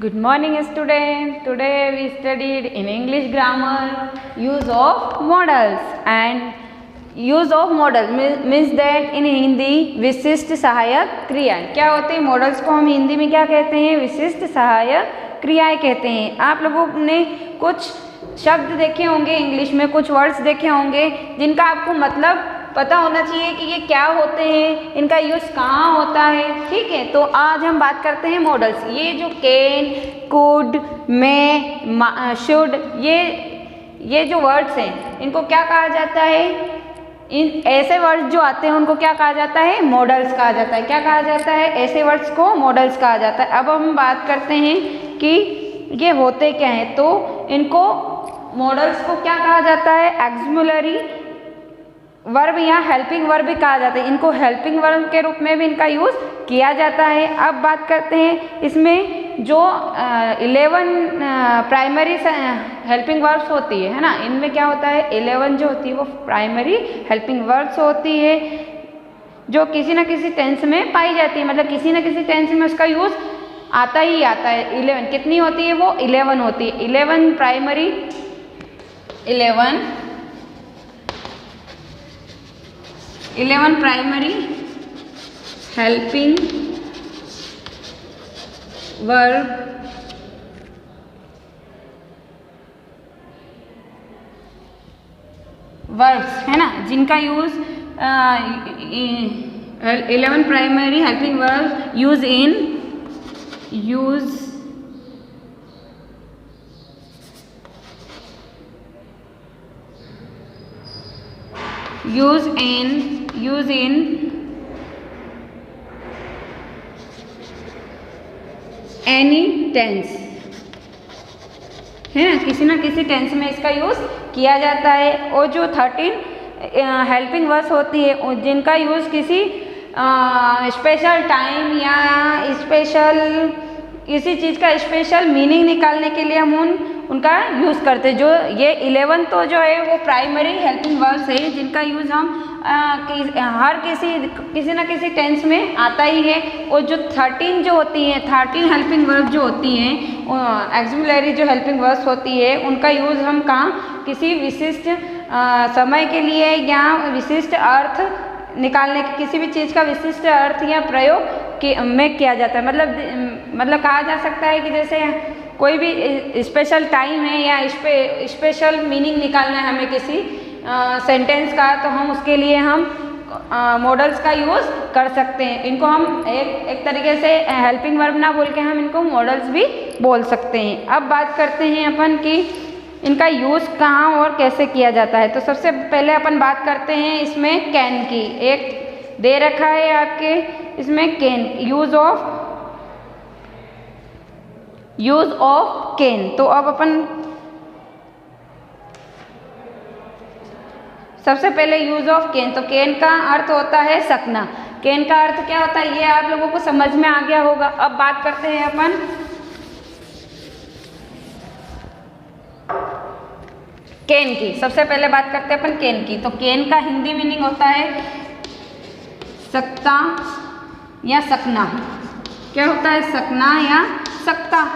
Good morning student. Today we studied in English grammar use of modals and use of modal means that in Hindi विशिष्ट सहायक क्रियाएं क्या होते हैं। Models को हम हिंदी में क्या कहते हैं? विशिष्ट सहायक क्रियाएं कहते हैं। आप लोगों ने कुछ शब्द देखे होंगे इंग्लिश में, कुछ वर्ड्स देखे होंगे जिनका आपको मतलब पता होना चाहिए कि ये क्या होते हैं, इनका यूज़ कहाँ होता है। ठीक है, तो आज हम बात करते हैं मॉडल्स। ये जो कैन, कुड, मे, शुड, ये जो वर्ड्स हैं इनको क्या कहा जाता है? इन ऐसे वर्ड्स जो आते हैं उनको क्या कहा जाता है? मॉडल्स कहा जाता है। क्या कहा जाता है? ऐसे वर्ड्स को मॉडल्स कहा जाता है। अब हम बात करते हैं कि ये होते क्या हैं। तो इनको मॉडल्स को क्या कहा जाता है? एक्सक्यूलेटरी वर्ब या हेल्पिंग वर्ब भी कहा जाता है। इनको हेल्पिंग वर्ब के रूप में भी इनका यूज़ किया जाता है। अब बात करते हैं इसमें जो 11 प्राइमरी हेल्पिंग वर्ब्स होती है ना, इनमें क्या होता है? 11 जो होती है वो प्राइमरी हेल्पिंग वर्ब्स होती है जो किसी न किसी टेंस में पाई जाती है। मतलब किसी न किसी टेंस में उसका यूज़ आता ही आता है। 11 कितनी होती है? वो 11 होती है। 11 प्राइमरी 11 प्राइमरी हेल्पिंग वर्ब्स है ना, जिनका use 11 primary helping verbs use in any tense है ना, किसी ना किसी टेंस में इसका यूज़ किया जाता है। और जो 13 हेल्पिंग वर्ब्स होती है जिनका यूज़ किसी स्पेशल टाइम या स्पेशल किसी चीज़ का स्पेशल मीनिंग निकालने के लिए हम उनका यूज़ करते हैं। जो ये 11 तो जो है वो प्राइमरी हेल्पिंग वर्ब्स है जिनका यूज़ हम हर किसी न किसी टेंस में आता ही है। और जो 13 जो होती हैं 13 हेल्पिंग वर्ब जो होती हैं एक्सक्यूलेटरी जो हेल्पिंग वर्ब्स होती है उनका यूज़ हम कहाँ किसी विशिष्ट समय के लिए या विशिष्ट अर्थ निकालने के किसी भी चीज़ का विशिष्ट अर्थ या प्रयोग में किया जाता है। मतलब कहा जा सकता है कि जैसे कोई भी स्पेशल टाइम है या स्पेशल मीनिंग निकालना है हमें किसी सेंटेंस का, तो हम उसके लिए हम मॉडल्स का यूज़ कर सकते हैं। इनको हम एक तरीके से हेल्पिंग वर्ब ना बोल के हम इनको मॉडल्स भी बोल सकते हैं। अब बात करते हैं अपन कि इनका यूज़ कहाँ और कैसे किया जाता है। तो सबसे पहले अपन बात करते हैं इसमें कैन की। एक दे रखा है आपके इसमें कैन, यूज़ ऑफ कैन। तो अब अपन सबसे पहले यूज़ ऑफ कैन। तो कैन का अर्थ होता है सकना। कैन का अर्थ क्या होता है ये आप लोगों को समझ में आ गया होगा। अब बात करते हैं अपन कैन की। सबसे पहले बात करते हैं अपन कैन की। तो कैन का हिंदी मीनिंग होता है सकता या सकना। क्या होता है? सकना या सकता।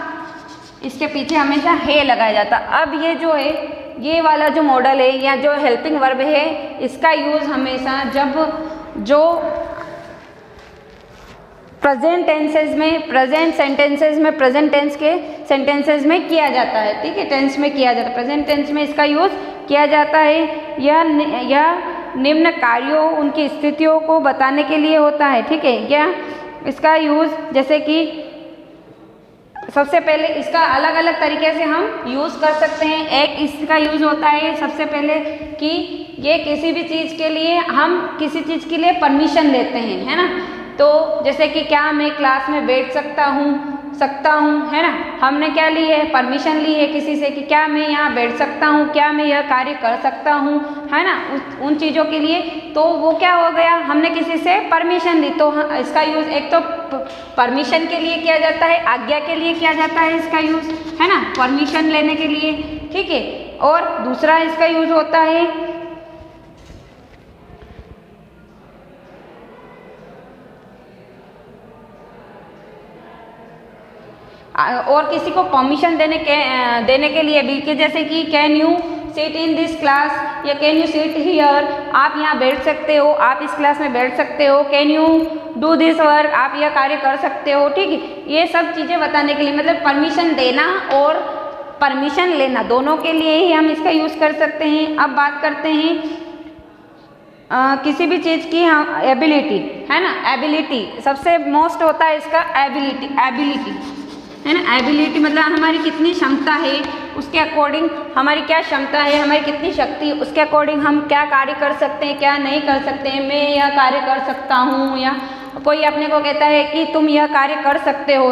इसके पीछे हमेशा है लगाया जाता। अब ये जो है ये वाला जो मॉडल है या जो हेल्पिंग वर्ब है इसका यूज़ हमेशा जब जो प्रेजेंट टेंसेज में प्रेजेंट टेंस के सेंटेंसेज में किया जाता है। ठीक है, टेंस में किया जाता है, प्रेजेंट टेंस में इसका यूज़ किया जाता है। यह निम्न कार्यों उनकी स्थितियों को बताने के लिए होता है। ठीक है, या इसका यूज़ जैसे कि सबसे पहले इसका अलग अलग तरीके से हम यूज़ कर सकते हैं। एक इसका यूज़ होता है सबसे पहले कि ये किसी भी चीज़ के लिए हम किसी चीज़ के लिए परमिशन लेते हैं, है ना। तो जैसे कि क्या मैं क्लास में बैठ सकता हूँ है ना, हमने क्या ली है? परमिशन ली है किसी से कि क्या मैं यहाँ बैठ सकता हूँ, क्या मैं यह कार्य कर सकता हूँ, है ना, उन चीज़ों के लिए। तो वो क्या हो गया? हमने किसी से परमिशन ली। तो इसका यूज़ एक तो परमिशन के लिए किया जाता है, आज्ञा के लिए किया जाता है इसका यूज़, है ना, परमिशन लेने के लिए। ठीक है, और दूसरा इसका यूज़ होता है और किसी को परमिशन देने के लिए भी, कि जैसे कि can you sit in this class या कैन यू सिट हियर, आप यहाँ बैठ सकते हो, आप इस क्लास में बैठ सकते हो, can you do this work, आप यह कार्य कर सकते हो, ठीक है। ये सब चीज़ें बताने के लिए, मतलब परमिशन देना और परमिशन लेना दोनों के लिए ही हम इसका यूज़ कर सकते हैं। अब बात करते हैं किसी भी चीज़ की हम एबिलिटी, है ना, एबिलिटी सबसे मोस्ट होता है इसका एबिलिटी है ना। एबिलिटी मतलब हमारी कितनी क्षमता है, उसके अकॉर्डिंग हमारी क्या क्षमता है, हमारी कितनी शक्ति, उसके अकॉर्डिंग हम क्या कार्य कर सकते हैं, क्या नहीं कर सकते हैं। मैं यह कार्य कर सकता हूँ, या कोई अपने को कहता है कि तुम यह कार्य कर सकते हो,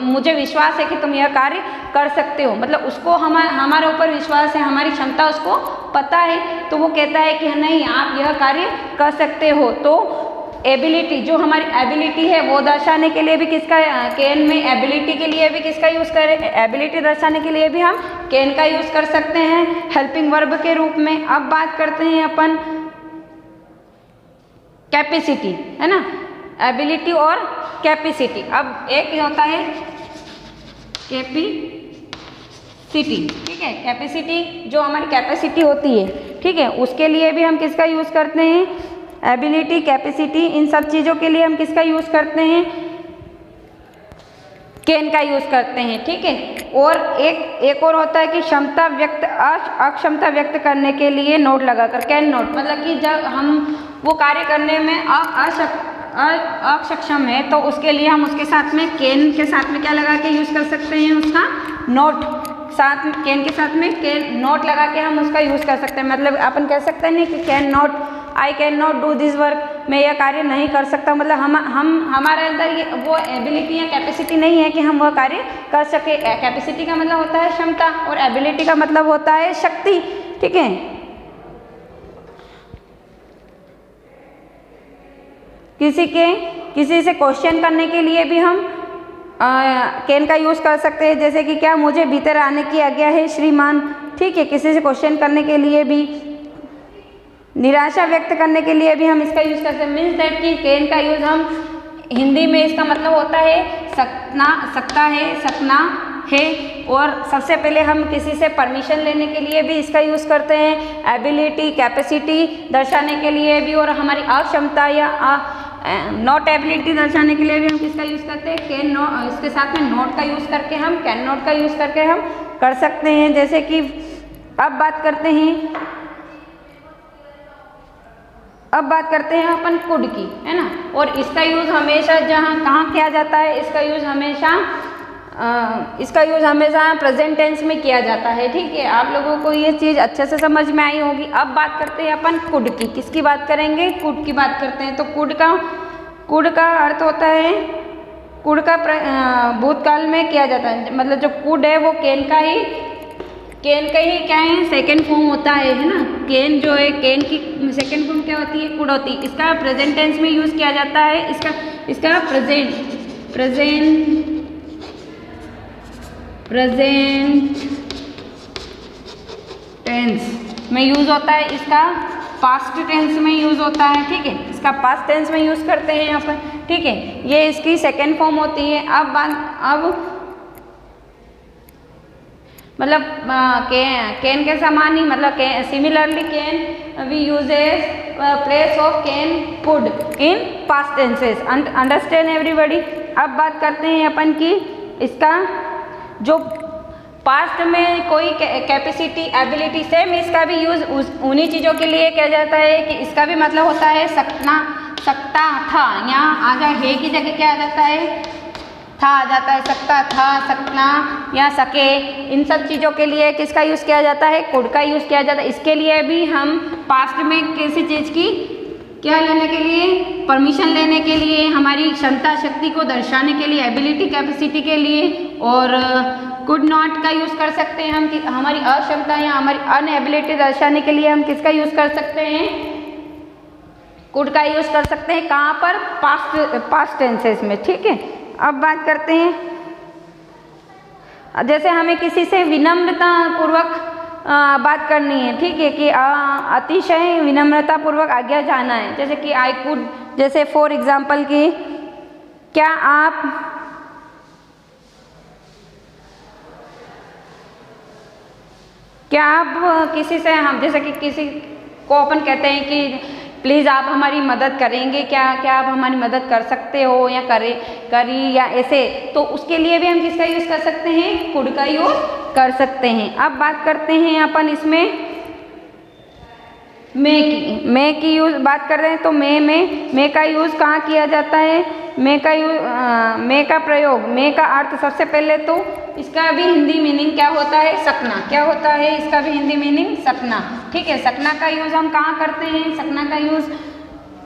मुझे विश्वास है कि तुम यह कार्य कर सकते हो, मतलब उसको हमारे ऊपर विश्वास है, हमारी क्षमता उसको पता है, तो वो कहता है कि नहीं आप यह कार्य कर सकते हो। तो एबिलिटी, जो हमारी एबिलिटी है वो दर्शाने के लिए भी किसका, कैन में एबिलिटी के लिए भी किसका यूज़ करें, एबिलिटी दर्शाने के लिए भी हम कैन का यूज़ कर सकते हैं हेल्पिंग वर्ब के रूप में। अब बात करते हैं अपन कैपेसिटी, है ना, एबिलिटी और कैपेसिटी। अब एक होता है कैपेसिटी, ठीक है, कैपेसिटी जो हमारी कैपेसिटी होती है, ठीक है, उसके लिए भी हम किसका यूज़ करते हैं, एबिलिटी, कैपेसिटी, इन सब चीज़ों के लिए हम किसका यूज़ करते हैं, कैन का यूज़ करते हैं, ठीक है। और एक और होता है कि क्षमता व्यक्त, अक्षमता व्यक्त करने के लिए नोट लगाकर, कैन नोट, मतलब कि जब हम वो कार्य करने में अक्षम है तो उसके लिए हम उसके साथ में कैन के साथ में क्या लगा के यूज़ कर सकते हैं, उसका नोट, साथ में कैन के साथ में कैन नोट लगा के हम उसका यूज़ कर सकते हैं। मतलब अपन कह सकते हैं नहीं कि can not, I can not do this work, मैं यह कार्य नहीं कर सकता, मतलब हम हमारे अंदर ये वो एबिलिटी या कैपेसिटी नहीं है कि हम वह कार्य कर सके। कैपेसिटी का मतलब होता है क्षमता और एबिलिटी का मतलब होता है शक्ति, ठीक है। किसी से क्वेश्चन करने के लिए भी हम कैन का यूज़ कर सकते हैं, जैसे कि क्या मुझे भीतर आने की आज्ञा है श्रीमान, ठीक है, किसी से क्वेश्चन करने के लिए भी। निराशा व्यक्त करने के लिए भी हम इसका यूज़ करते हैं, मीन्स दैट कि कैन का यूज़ हम हिंदी में इसका मतलब होता है सकता है, सकना है। और सबसे पहले हम किसी से परमिशन लेने के लिए भी इसका यूज़ करते हैं, एबिलिटी, कैपेसिटी दर्शाने के लिए भी, और हमारी अक्षमता या नॉट एबिलिटी दर्शाने के लिए भी हम किसका यूज़ करते हैं, कैन नॉट, इसके साथ में नॉट का यूज़ करके हम कैन नॉट का यूज़ करके हम कर सकते हैं। जैसे कि अब बात करते हैं अपन कुड की, है ना, और इसका यूज़ हमेशा कहाँ किया जाता है, इसका यूज़ हमेशा प्रेजेंट टेंस में किया जाता है, ठीक है। आप लोगों को ये चीज़ अच्छे से समझ में आई होगी। अब बात करते हैं अपन कुड की, किसकी बात करेंगे, कुड की बात करते हैं। तो कुड का अर्थ होता है, कुड का भूतकाल में किया जाता है, मतलब जो कुड है वो कैन का ही क्या है, सेकेंड फॉर्म होता है ना। कैन जो है, कैन की सेकेंड फॉर्म क्या होती है, कुड होती है। इसका प्रेजेंट टेंस में यूज़ किया जाता है, इसका प्रेजेंट टेंस में यूज़ होता है, इसका पास्ट टेंस में यूज़ होता है, ठीक है, इसका पास्ट टेंस में यूज़ करते हैं यहाँ पर, ठीक है, ये इसकी सेकेंड फॉर्म होती है। अब मतलब कैन के समान ही, मतलब similarly can we uses place of can, could in past tenses, understand everybody. अब बात करते हैं अपन की इसका जो पास्ट में कोई कैपेसिटी, एबिलिटी, सेम इसका भी यूज़ उन्हीं चीज़ों के लिए किया जाता है कि इसका भी मतलब होता है सकता था, यहाँ आ जाए है की जगह क्या आ जाता है, था आ जाता है, सकता था, सकना या सके, इन सब चीज़ों के लिए किसका यूज़ किया जाता है, कुड का यूज़ किया जाता है। इसके लिए भी हम पास्ट में किसी चीज़ की क्या लेने के लिए, परमिशन लेने के लिए, हमारी क्षमता शक्ति को दर्शाने के लिए, एबिलिटी कैपेसिटी के लिए, और कुड नॉट का यूज़ कर सकते हैं हम, हमारी अक्षमता या हमारी अनएबिलिटी दर्शाने के लिए हम किसका यूज़ कर सकते हैं, कुड का यूज़ कर सकते हैं। कहाँ पर, पास्ट टेंसेस में, ठीक है। अब बात करते हैं, जैसे हमें किसी से विनम्रता पूर्वक बात करनी है, ठीक है, कि अतिशय विनम्रता पूर्वक आज्ञा जाना है, जैसे कि आई कुड, जैसे फॉर एग्जाम्पल कि क्या आप क्या आप किसी से, हम जैसे कि किसी को अपन कहते हैं कि प्लीज़ आप हमारी मदद करेंगे क्या, क्या आप हमारी मदद कर सकते हो या करी या ऐसे, तो उसके लिए भी हम किसका यूज़ कर सकते हैं, कुड का यूज़ कर सकते हैं। अब बात करते हैं अपन इसमें मे की यूज़ बात कर रहे हैं तो मे का यूज़ कहाँ किया जाता है, मे का प्रयोग, मे का अर्थ सबसे पहले तो इसका भी हिंदी मीनिंग क्या होता है, सपना। क्या होता है इसका भी हिंदी मीनिंग, सपना। ठीक है, सपना का यूज़ हम कहाँ करते हैं, सपना का यूज़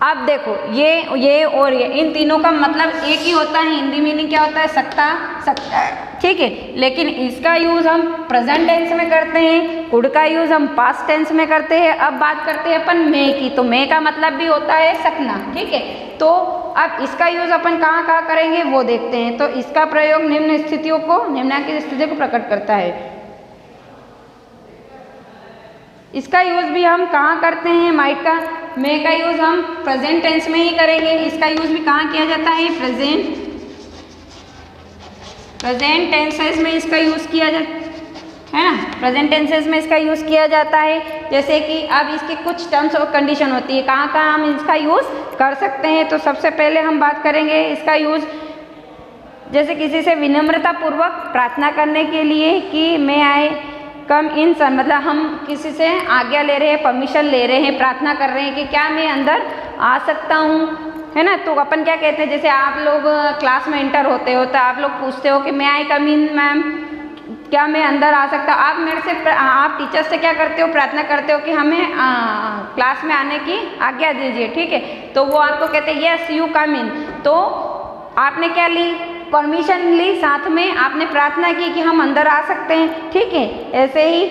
आप देखो ये और ये इन तीनों का मतलब एक ही होता है, हिंदी मीनिंग क्या होता है, सकता। ठीक है, लेकिन इसका यूज़ हम प्रेजेंट टेंस में करते हैं, कुड का यूज़ हम पास्ट टेंस में करते हैं। अब बात करते हैं अपन मे की, तो मे का मतलब भी होता है सकना। ठीक है, तो अब इसका यूज़ अपन कहाँ कहाँ करेंगे वो देखते हैं। तो इसका प्रयोग निम्नलिखित स्थितियों को प्रकट करता है। इसका यूज़ भी हम कहाँ करते हैं, माइट का मे का यूज़ हम प्रेजेंट टेंस में ही करेंगे। इसका यूज़ भी कहाँ किया जाता है, प्रेजेंट टेंसेस में इसका यूज़ किया जाता है ना, प्रेजेंट टेंसेस में इसका यूज़ किया जाता है। जैसे कि अब इसके कुछ टर्म्स और कंडीशन होती है, कहाँ कहाँ हम इसका यूज़ कर सकते हैं। तो सबसे पहले हम बात करेंगे इसका यूज़, जैसे किसी से विनम्रतापूर्वक प्रार्थना करने के लिए कि मे आई कम इन सन, मतलब हम किसी से आज्ञा ले रहे हैं, परमिशन ले रहे हैं, प्रार्थना कर रहे हैं कि क्या मैं अंदर आ सकता हूँ, है ना। तो अपन क्या कहते हैं, जैसे आप लोग क्लास में एंटर होते हो तो आप लोग पूछते हो कि मे आई कम इन मैम, क्या मैं अंदर आ सकता हूँ। आप मेरे से, आप टीचर से क्या करते हो, प्रार्थना करते हो कि हमें क्लास में आने की आज्ञा दीजिए। ठीक है, तो वो आपको कहते हैं यस यू कम इन, तो आपने क्या ली, परमिशन ली, साथ में आपने प्रार्थना की कि हम अंदर आ सकते हैं। ठीक है, ऐसे ही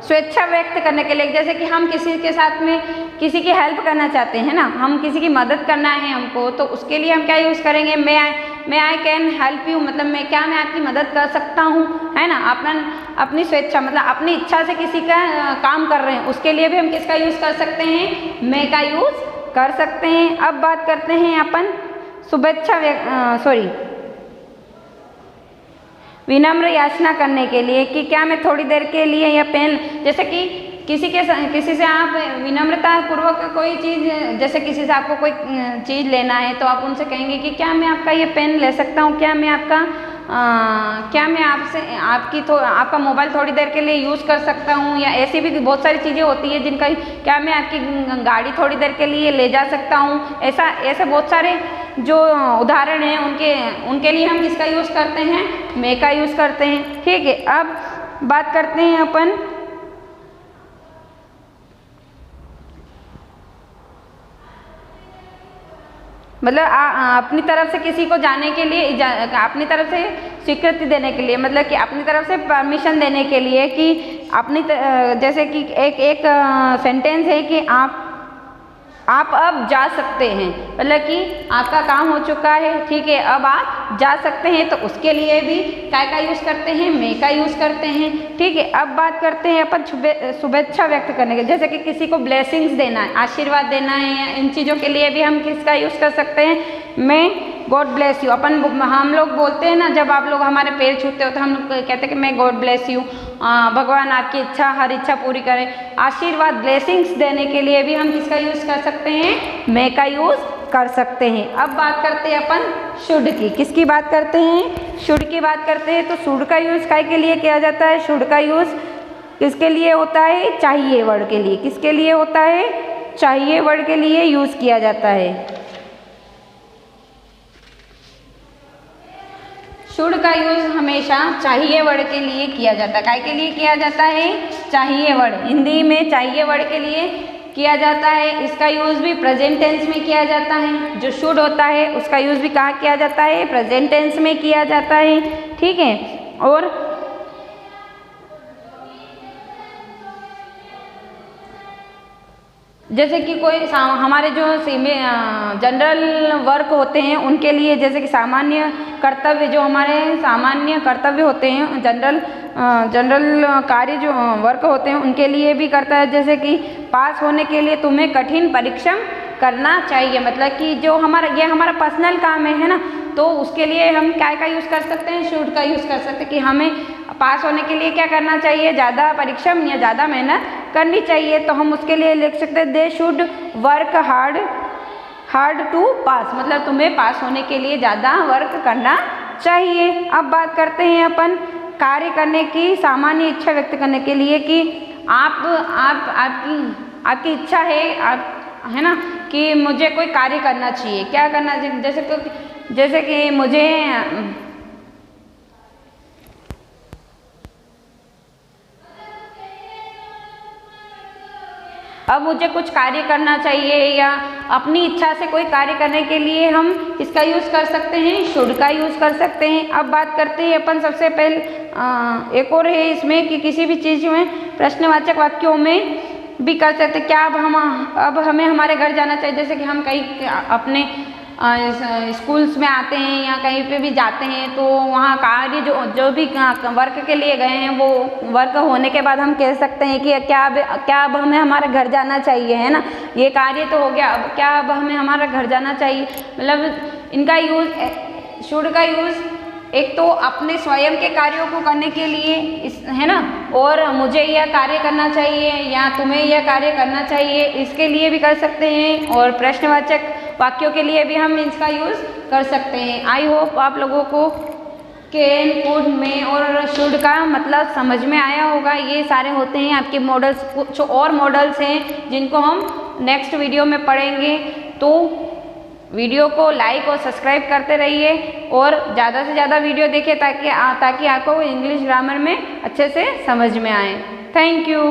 स्वेच्छा व्यक्त करने के लिए, जैसे कि हम किसी के साथ में किसी की हेल्प करना चाहते हैं ना, हम किसी की मदद करना है हमको, तो उसके लिए हम क्या यूज़ करेंगे, मे आई कैन हेल्प यू, मतलब मैं आपकी मदद कर सकता हूँ, है ना। अपनी स्वेच्छा मतलब अपनी इच्छा से किसी का काम कर रहे हैं, उसके लिए भी हम किसका यूज़ कर सकते हैं, मे का यूज़ कर सकते हैं। अब बात करते हैं अपन विनम्र याचना करने के लिए कि क्या मैं थोड़ी देर के लिए या पेन, जैसे कि किसी से आप विनम्रता पूर्वक कोई चीज़, जैसे किसी से आपको कोई चीज़ लेना है तो आप उनसे कहेंगे कि क्या मैं आपका ये पेन ले सकता हूँ, क्या मैं आपका मोबाइल थोड़ी देर के लिए यूज़ कर सकता हूँ, या ऐसी भी बहुत सारी चीज़ें होती है जिनका, क्या मैं आपकी गाड़ी थोड़ी देर के लिए ले जा सकता हूँ। ऐसे बहुत सारे जो उदाहरण हैं उनके लिए हम किसका यूज़ करते हैं, मे का यूज़ करते हैं। ठीक है, अब बात करते हैं अपन मतलब अपनी तरफ से किसी को जाने के लिए, अपनी तरफ से स्वीकृति देने के लिए, मतलब कि अपनी तरफ से परमिशन देने के लिए कि जैसे कि एक सेंटेंस है कि आप अब जा सकते हैं, मतलब कि आपका काम हो चुका है, ठीक है, अब आप जा सकते हैं, तो उसके लिए भी क्या का यूज़ करते हैं, मे का यूज़ करते हैं। ठीक है, अब बात करते हैं अपन शुभेच्छा व्यक्त करने के, जैसे कि किसी को ब्लेसिंग्स देना है, आशीर्वाद देना है, या इन चीज़ों के लिए भी हम किसका यूज़ कर सकते हैं, मे गॉड ब्लेस यू। हम लोग बोलते हैं ना, जब आप लोग हमारे पैर छूते हो तो हम लोग कहते हैं कि मैं गॉड ब्लेस यू, भगवान आपकी इच्छा हर इच्छा पूरी करे। आशीर्वाद ब्लेसिंग्स देने के लिए भी हम किसका यूज़ कर सकते हैं, मे का यूज़ कर सकते हैं। अब बात करते हैं अपन शुड की, किसकी बात करते हैं, शुड की बात करते हैं। तो शुड का यूज़ काय के लिए किया जाता है, शुड का यूज़ किसके लिए होता है, चाहिए वर्ड के लिए। किसके लिए होता है, चाहिए वर्ड के लिए यूज़ किया जाता है। शुड का यूज़ हमेशा चाहिए वर्ड के लिए किया जाता है। काय के लिए किया जाता है, चाहिए वर्ड, हिंदी में चाहिए वर्ड के लिए किया जाता है। इसका यूज़ भी प्रेजेंट टेंस में किया जाता है। जो शुड होता है उसका यूज़ भी कहाँ किया जाता है, प्रेजेंट टेंस में किया जाता है। ठीक है, और जैसे कि कोई हमारे जो जनरल वर्क होते हैं उनके लिए, जैसे कि सामान्य कर्तव्य, जो हमारे सामान्य कर्तव्य होते हैं, जनरल कार्य जो वर्क होते हैं उनके लिए भी करता है। जैसे कि पास होने के लिए तुम्हें कठिन परिश्रम करना चाहिए, मतलब कि जो ये हमारा पर्सनल काम है ना, तो उसके लिए हम क्या का यूज़ कर सकते हैं, शुड का यूज़ कर सकते हैं कि हमें पास होने के लिए क्या करना चाहिए, ज़्यादा परिश्रम या ज़्यादा मेहनत करनी चाहिए। तो हम उसके लिए लिख सकते हैं they should work hard to pass, मतलब तुम्हें पास होने के लिए ज़्यादा वर्क करना चाहिए। अब बात करते हैं अपन कार्य करने की सामान्य इच्छा व्यक्त करने के लिए कि आपकी इच्छा है ना कि मुझे कोई कार्य करना चाहिए, क्या करना चाहिए, जैसे कि मुझे अब मुझे कुछ कार्य करना चाहिए या अपनी इच्छा से कोई कार्य करने के लिए हम इसका यूज़ कर सकते हैं, शुड का यूज़ कर सकते हैं। अब बात करते हैं अपन सबसे पहले एक और है इसमें कि किसी भी चीज़ में प्रश्नवाचक वाक्यों में भी कर सकते हैं। क्या अब हमें हमारे घर जाना चाहिए, जैसे कि हम कहीं अपने स्कूल्स में आते हैं या कहीं पे भी जाते हैं तो वहाँ कार्य जो भी वर्क के लिए गए हैं वो वर्क होने के बाद हम कह सकते हैं कि क्या अब हमें हमारे घर जाना चाहिए, है ना, ये कार्य तो हो गया, अब क्या अब हमें हमारा घर जाना चाहिए। मतलब इनका यूज़ शुड का यूज़ एक तो अपने स्वयं के कार्यों को करने के लिए है ना, और मुझे यह कार्य करना चाहिए या तुम्हें यह कार्य करना चाहिए इसके लिए भी कर सकते हैं, और प्रश्नवाचक वाक्यों के लिए भी हम इसका यूज़ कर सकते हैं। आई होप आप लोगों को कैन, कुड, में और शुड का मतलब समझ में आया होगा। ये सारे होते हैं आपके मॉडल्स। कुछ और मॉडल्स हैं जिनको हम नेक्स्ट वीडियो में पढ़ेंगे, तो वीडियो को लाइक और सब्सक्राइब करते रहिए और ज़्यादा से ज़्यादा वीडियो देखें ताकि आपको इंग्लिश ग्रामर में अच्छे से समझ में आए। Thank you.